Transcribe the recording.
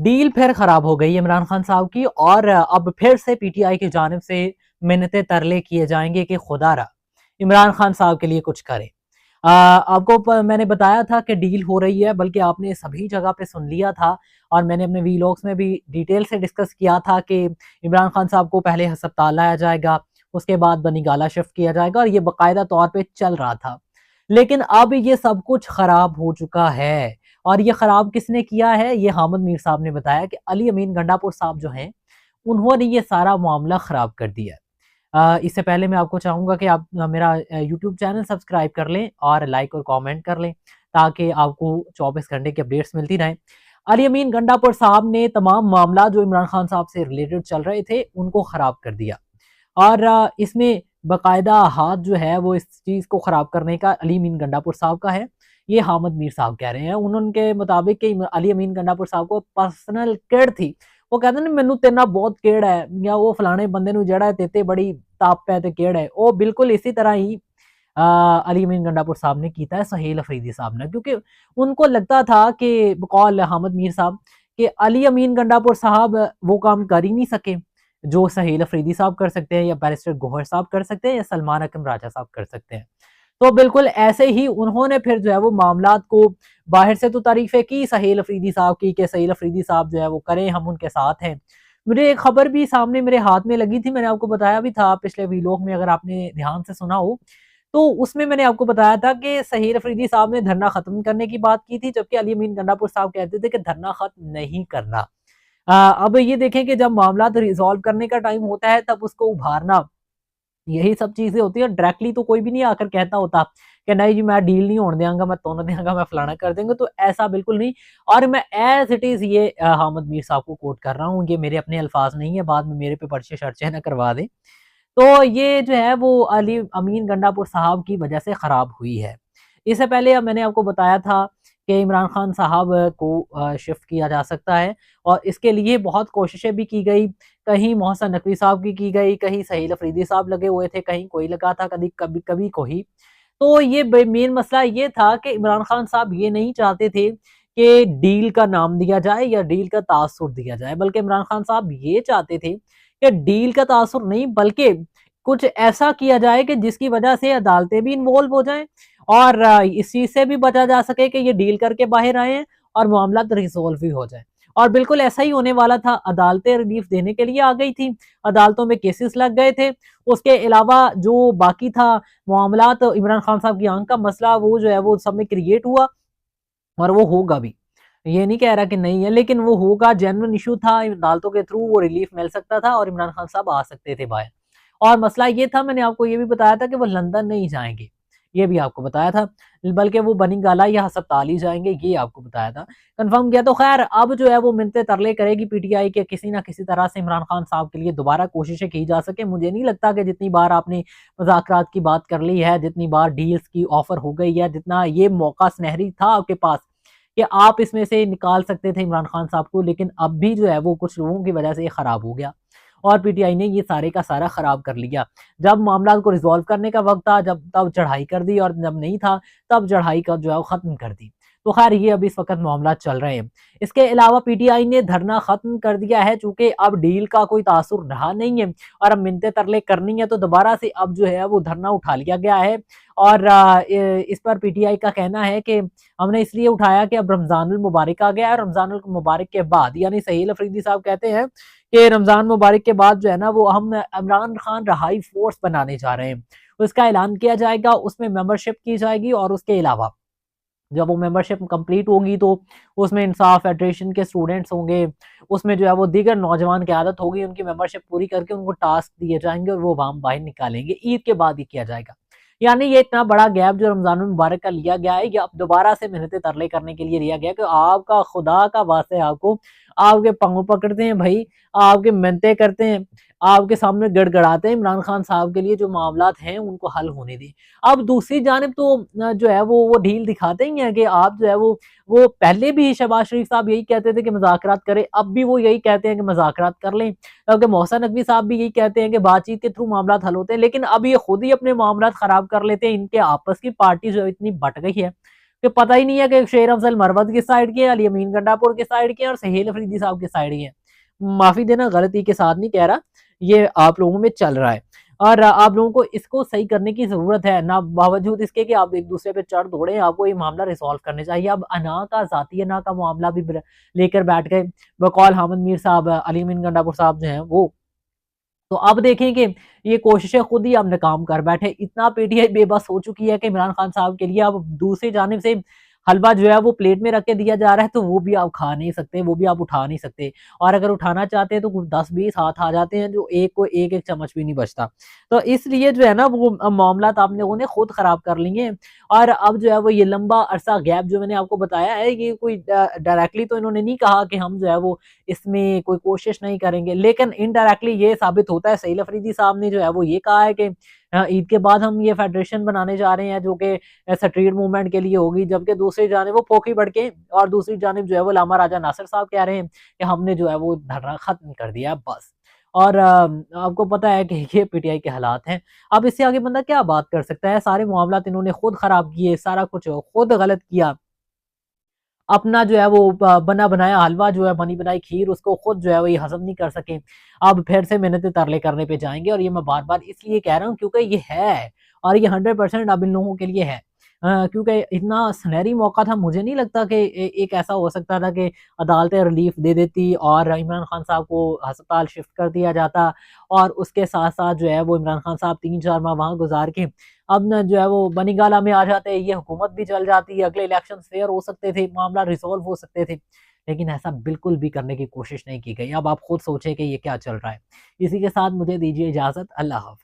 Deal फिर खराब हो गई इमरान खान साहब की, और अब फिर से पीटीआई की जानिब से मिन्नतें तरले किए जाएंगे कि खुदा रहा इमरान खान साहब के लिए कुछ करे। आपको मैंने बताया था कि डील हो रही है, बल्कि आपने सभी जगह पे सुन लिया था, और मैंने अपने वीलॉग्स में भी डिटेल से डिस्कस किया था कि इमरान खान साहब को पहले अस्पताल लाया जाएगा, उसके बाद बनीगाला शिफ्ट किया जाएगा, और ये बाकायदा तौर पे चल रहा था। लेकिन अब ये सब कुछ खराब हो चुका है, और ये खराब किसने किया है? ये हामिद मीर साहब ने बताया कि अली अमीन गंडापुर साहब जो हैं, उन्होंने ये सारा मामला खराब कर दिया है। इससे पहले मैं आपको चाहूँगा कि आप मेरा यूट्यूब चैनल सब्सक्राइब कर लें और लाइक और कमेंट कर लें, ताकि आपको 24 घंटे की अपडेट्स मिलती रहें। अली अमीन गंडापुर साहब ने तमाम मामला जो इमरान खान साहब से रिलेटेड चल रहे थे, उनको खराब कर दिया, और इसमें बाकायदा हाथ जो है वो इस चीज़ को ख़राब करने का अली अमीन गंडापुर साहब का है। ये हामिद मीर साहब कह रहे हैं। उनके मुताबिक कि अली अमीन गंडापुर साहब को पर्सनल केड़ थी। वो कहते हैं ना, मैनू तेरे नाल बहुत केड़ है, या वो फलाने बंदे नू जेड़ा तेते बड़ी ताप है ते केड़ है। वो बिल्कुल इसी तरह ही अली अमीन गंडापुर साहब ने कीता है सुहेल अफरीदी साहब ने, क्योंकि उनको लगता था कि बकौल हामिद मीर साहब कि अली अमीन गंडापुर साहब वो काम कर ही नहीं सके जो सुहेल अफरीदी साहब कर सकते हैं, या बैरिस्टर गौहर साहब कर सकते हैं, या सलमान अकरम राजा साहब कर सकते हैं। तो बिल्कुल ऐसे ही उन्होंने फिर जो है वो मामलात को बाहर से तो तारीफें की सुहेल अफरीदी साहब की कि सुहेल अफरीदी साहब जो है वो करें, हम उनके साथ हैं। मुझे एक खबर भी सामने मेरे हाथ में लगी थी, मैंने आपको बताया भी था पिछले वीलॉग में, अगर आपने ध्यान से सुना हो तो उसमें मैंने आपको बताया था कि सुहेल अफरीदी साहब ने धरना खत्म करने की बात की थी, जबकि अली अमीन गंडापुर साहब कहते थे कि धरना खत्म नहीं करना। अब ये देखें कि जब मामला रिजॉल्व करने का टाइम होता है, तब उसको उभारना, यही सब चीजें होती है। डायरेक्टली तो कोई भी नहीं आकर कहता होता कि नहीं जी मैं डील नहीं होने देंगा, मैं तोड़ने देंगा, मैं फलाना कर देंगे, तो ऐसा बिल्कुल नहीं। और मैं एज इट इज ये हामिद मीर साहब को कोट कर रहा हूँ, ये मेरे अपने अल्फाज नहीं है, बाद में मेरे पे पर्चे शर्चे ना करवा दें। तो ये जो है वो अली अमीन गंडापुर साहब की वजह से खराब हुई है। इससे पहले अब मैंने आपको बताया था कि इमरान खान साहब को शिफ्ट किया जा सकता है, और इसके लिए बहुत कोशिशें भी की गई। कहीं मोहसन नकवी साहब की गई, कहीं सुहेल अफरीदी साहब लगे हुए थे, कहीं कोई लगा था, कभी कभी कभी कोई। तो ये मेन मसला ये था कि इमरान खान साहब ये नहीं चाहते थे कि डील का नाम दिया जाए या डील का तासुर दिया जाए, बल्कि इमरान खान साहब ये चाहते थे कि डील का तासुर नहीं, बल्कि कुछ ऐसा किया जाए कि जिसकी वजह से अदालतें भी इन्वॉल्व हो जाएं, और इस चीज से भी बचा जा सके कि ये डील करके बाहर आए हैं और मामला रिजोल्व भी हो जाए। और बिल्कुल ऐसा ही होने वाला था। अदालतें रिलीफ देने के लिए आ गई थी, अदालतों में केसेस लग गए थे। उसके अलावा जो बाकी था मामला, तो इमरान खान साहब की आंख का मसला वो जो है वो सब में क्रिएट हुआ, और वो होगा भी। ये नहीं कह रहा कि नहीं है, लेकिन वो होगा, जेन्युइन इशू था, अदालतों के थ्रू वो रिलीफ मिल सकता था और इमरान खान साहब आ सकते थे बाहर। और मसला ये था, मैंने आपको ये भी बताया था कि वो लंदन नहीं जाएंगे, ये भी आपको बताया था, बल्कि वो बनीगाला या अस्पताल ही जाएंगे, ये आपको बताया था, कंफर्म किया। तो खैर अब जो है वो मिन्नतें तरले करेगी पीटीआई के, किसी ना किसी तरह से इमरान खान साहब के लिए दोबारा कोशिशें की जा सके। मुझे नहीं लगता कि जितनी बार आपने मुज़ाकरात की बात कर ली है, जितनी बार डील्स की ऑफर हो गई है, जितना ये मौका सुनहरी था आपके पास कि आप इसमें से निकाल सकते थे इमरान खान साहब को, लेकिन अब भी जो है वो कुछ लोगों की वजह से ये खराब हो गया, और पीटीआई ने ये सारे का सारा खराब कर लिया। जब मामला को रिजॉल्व करने का वक्त था, जब तब चढ़ाई कर दी, और जब नहीं था तब चढ़ाई का जो है वो खत्म कर दी। तो खैर ये अभी इस वक्त मामला चल रहे हैं। इसके अलावा पीटीआई ने धरना खत्म कर दिया है, चूंकि अब डील का कोई तासुर रहा नहीं है और अब मिन्नतें तरले करनी है, तो दोबारा से अब जो है वो धरना उठा लिया गया है। और इस पर पीटीआई का कहना है कि हमने इसलिए उठाया कि अब रमजानुल मुबारक आ गया है, और रमजानुल मुबारक के बाद, यानी सुहेल अफरीदी साहब कहते हैं कि रमजान मुबारक के बाद जो है ना वो हम इमरान खान रहाई फोर्स बनाने जा रहे हैं, उसका ऐलान किया जाएगा, उसमें मेंबरशिप की जाएगी, और उसके अलावा जब वो मेंबरशिप कंप्लीट होगी तो उसमें इंसाफ फेडरेशन के स्टूडेंट्स होंगे, उसमें जो है वो दीगर नौजवान क़यादत होगी, उनकी मेंबरशिप पूरी करके उनको टास्क दिए जाएंगे और वो वाम बाहर निकालेंगे। ईद के बाद ही किया जाएगा। यानी ये इतना बड़ा गैप जो रमजान मुबारक का लिया गया है, ये अब दोबारा से मिन्नतें तरले करने के लिए लिया गया कि आपका खुदा का वास्ते आपको, आपके पाँव पकड़ते हैं भाई, आपके मिन्नतें करते हैं, आपके सामने गड़गड़ाते हैं, इमरान खान साहब के लिए जो मामलात हैं उनको हल होने दें। अब दूसरी जानिब तो जो है वो ढील दिखाते ही हैं कि आप जो है वो पहले भी शहबाज शरीफ साहब यही कहते थे कि मुज़ाकरात करें, अब भी वो यही कहते हैं कि मुज़ाकरात कर लें, क्योंकि मोहसन नकवी साहब भी यही कहते हैं कि बातचीत के थ्रू मामला हल होते हैं, लेकिन अब ये खुद ही अपने मामला खराब कर लेते हैं। इनके आपस की पार्टी जो इतनी बट गई है, कि पता ही नहीं है कि शेर अफजल मरवत किस साइड के हैं, अली अमीन गंडापुर के साइड के हैं और सहेल अफरीदी साहब के साइड के हैं। माफी देना, गलती के साथ नहीं कह रहा, ये आप लोगों में चल रहा है और आप लोगों को इसको सही करने की जरूरत है ना, बावजूद इसके कि आप एक दूसरे पे चढ़ दौड़े, आपको ये मामला रिसॉल्व करने चाहिए। अब अना का जाती अना का मामला भी लेकर बैठ गए बकौल हामिद मीर साहब, अली अमीन गंडापुर साहब जो हैं वो। तो अब देखें कि ये कोशिशें खुद ही अब नाकाम कर बैठे। इतना पीटीआई बेबस हो चुकी है कि इमरान खान साहब के लिए अब दूसरी जानिब से हलवा जो है वो प्लेट में रख के दिया जा रहा है, तो वो भी आप खा नहीं सकते, वो भी आप उठा नहीं सकते। और अगर उठाना चाहते हैं तो कुछ 10-20 हाथ आ जाते हैं, जो एक को एक एक चम्मच भी नहीं बचता। तो इसलिए जो है ना वो मामला आप लोगों ने खुद खराब कर लिए हैं। और अब जो है वो ये लंबा अरसा गैप जो मैंने आपको बताया है, ये कोई डायरेक्टली तो इन्होंने नहीं कहा कि हम जो है वो इसमें कोई कोशिश नहीं करेंगे, लेकिन इनडायरेक्टली ये साबित होता है। सहील अफरीदी साहब ने जो है वो ये कहा है कि ईद के बाद हम ये फेडरेशन बनाने जा रहे हैं जो कि स्ट्रीट मूवमेंट के लिए होगी, जबकि दूसरी जानिब वो फोकी बढ़ के और दूसरी जानिब जो है वो लामा राजा नासिर साहब कह रहे हैं कि हमने जो है वो धरना खत्म कर दिया बस। और आपको पता है कि ये पीटीआई के हालात हैं। अब इससे आगे बंदा क्या बात कर सकता है? सारे मामला इन्होंने खुद खराब किए, सारा कुछ खुद गलत किया। अपना जो है वो बना बनाया हलवा जो है, बनी बनाई खीर, उसको खुद जो है वो ये हजम नहीं कर सके। अब फिर से मेहनत तरले करने पे जाएंगे। और ये मैं बार बार इसलिए कह रहा हूँ क्योंकि ये है, और ये 100% अब इन लोगों के लिए है। क्योंकि इतना सुनहरी मौका था, मुझे नहीं लगता कि एक ऐसा हो सकता था कि अदालतें रिलीफ दे देती और इमरान खान साहब को अस्पताल शिफ्ट कर दिया जाता, और उसके साथ साथ जो है वो इमरान खान साहब 3-4 माह वहां गुजार के अब न जो है वो बनीगाला में आ जाते, ये हुकूमत भी चल जाती, अगले इलेक्शन फेयर हो सकते थे, मामला रिजॉल्व हो सकते थे। लेकिन ऐसा बिल्कुल भी करने की कोशिश नहीं की गई। अब आप खुद सोचें कि ये क्या चल रहा है। इसी के साथ मुझे दीजिए इजाजत। अल्लाह हाफ़िज़।